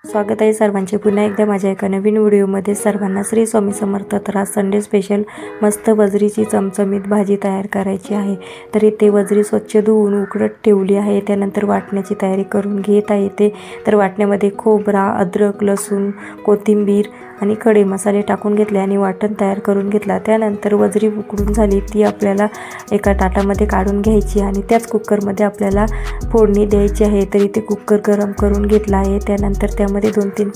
स्वागत आहे सर्वांचे पुन्हा एकदा माझ्या एका नवीन व्हिडिओमध्ये। सर्वांना श्री स्वामी समर्थ। तर आज संडे स्पेशल मस्त वजरीची चमचमीत भाजी तयार करायची आहे। तर इथे वजरी स्वच्छ धुवून उकडत ठेवली आहे। त्यानंतर वाटण्याची तयारी करून घेत आहे। तर वाटण्यामध्ये खोबरा, अद्रक, लसूण, कोथिंबीर आणि खडे मसाले टाकून घेतले आणि वाटण तयार करून घेतला। त्यानंतर वजरी उकडून झाली ती आपल्याला एका ताटामध्ये काढून घ्यायची आणि त्याच कुकरमध्ये आपल्याला फोडणी द्यायची आहे। तर इथे कुकर गरम करून घेतला आहे। त्यानंतर त्यामध्ये 2-3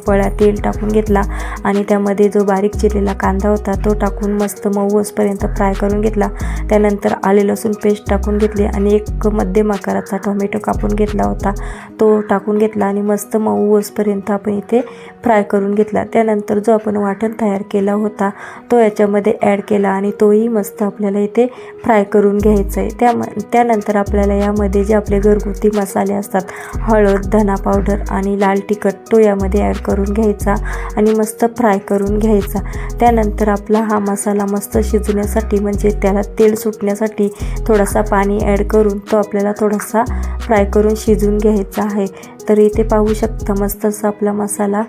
पळ्या तेल टाकून घेतला आणि त्यामध्ये जो बारीक चिरलेला कांदा होता तो टाकून मस्त मऊ होईपर्यंत फ्राय करून घेतला। त्यानंतर आले लसूण पेस्ट टाकून घेतली आणि एक मध्यम आकाराचा टोमॅटो कापून घेतला होता तो टाकून घेतला आणि मस्त मऊ होईपर्यंत आपण इथे फ्राय करून घेतला। त्यानंतर जो आपण वाटण तयार केला होता तो याच्यामध्ये ॲड केला आणि तोही मस्त आपल्याला इथे फ्राय करून घ्यायचा आहे। त्यानंतर आपल्याला यामध्ये जे आपले घरगुती मसाले असतात, हळद, धना पावडर आणि लाल तिखट, तो यामध्ये ॲड करून घ्यायचा आणि मस्त फ्राय करून घ्यायचा। त्यानंतर आपला हा मसाला मस्त शिजण्यासाठी म्हणजे त्याला तेल सुटण्यासाठी थोडासा पाणी ॲड करून तो आपल्याला थोडासा फ्राय करून शिजून घ्यायचा आहे। तर इथे पाहू शकता मस्त असा आपला मसाला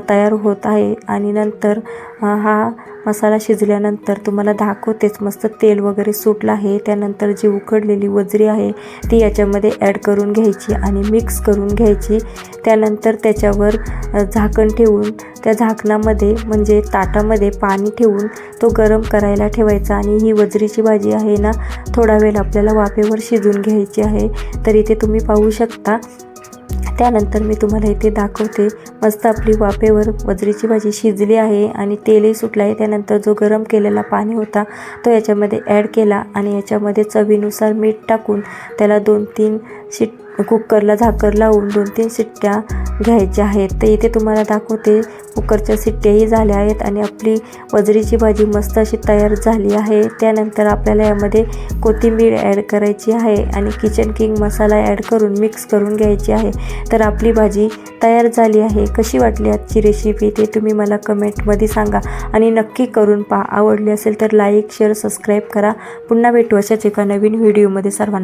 तयार होत आहे आणि नंतर हा मसाला शिजल्यानंतर तुम्हाला दाखवतेच मस्त तेल वगैरे सुटलं आहे। त्यानंतर जी उकडलेली वजरी आहे ती याच्यामध्ये ॲड करून घ्यायची आणि मिक्स करून घ्यायची। त्यानंतर त्याच्यावर झाकण ठेवून त्या झाकणामध्ये म्हणजे ताटामध्ये पाणी ठेवून तो गरम करायला ठेवायचा आणि ही वजरीची भाजी आहे ना थोडा वेळ आपल्याला वाफेवर शिजून घ्यायची आहे। तर इथे तुम्ही पाहू शकता। त्यानंतर मी तुम्हाला इथे दाखवते मस्त आपली वाफेवर वजरीची भाजी शिजली आहे आणि तेलही सुटलं आहे। त्यानंतर जो गरम केलेला पाणी होता तो याच्यामध्ये ॲड केला आणि याच्यामध्ये चवीनुसार मीठ टाकून त्याला 2-3 कुकरला झाकर लावून 2-3 शिट्ट्या घ्यायच्या आहेत। तर इथे तुम्हाला दाखवते कुकरच्या शिट्ट्याही झाल्या आहेत आणि आपली वजरीची भाजी मस्त अशी तयार झाली आहे। त्यानंतर आपल्याला यामध्ये कोथिंबीर ॲड करायची आहे आणि किचन किंग मसाला ॲड करून मिक्स करून घ्यायची आहे। तर आपली भाजी तयार झाली आहे। कशी वाटली आजची रेसिपी ते तुम्ही मला कमेंटमध्ये सांगा आणि नक्की करून पहा। आवडली असेल तर लाईक, शेअर, सबस्क्राईब करा। पुन्हा भेटू अशाच एका नवीन व्हिडिओमध्ये। सर्वांना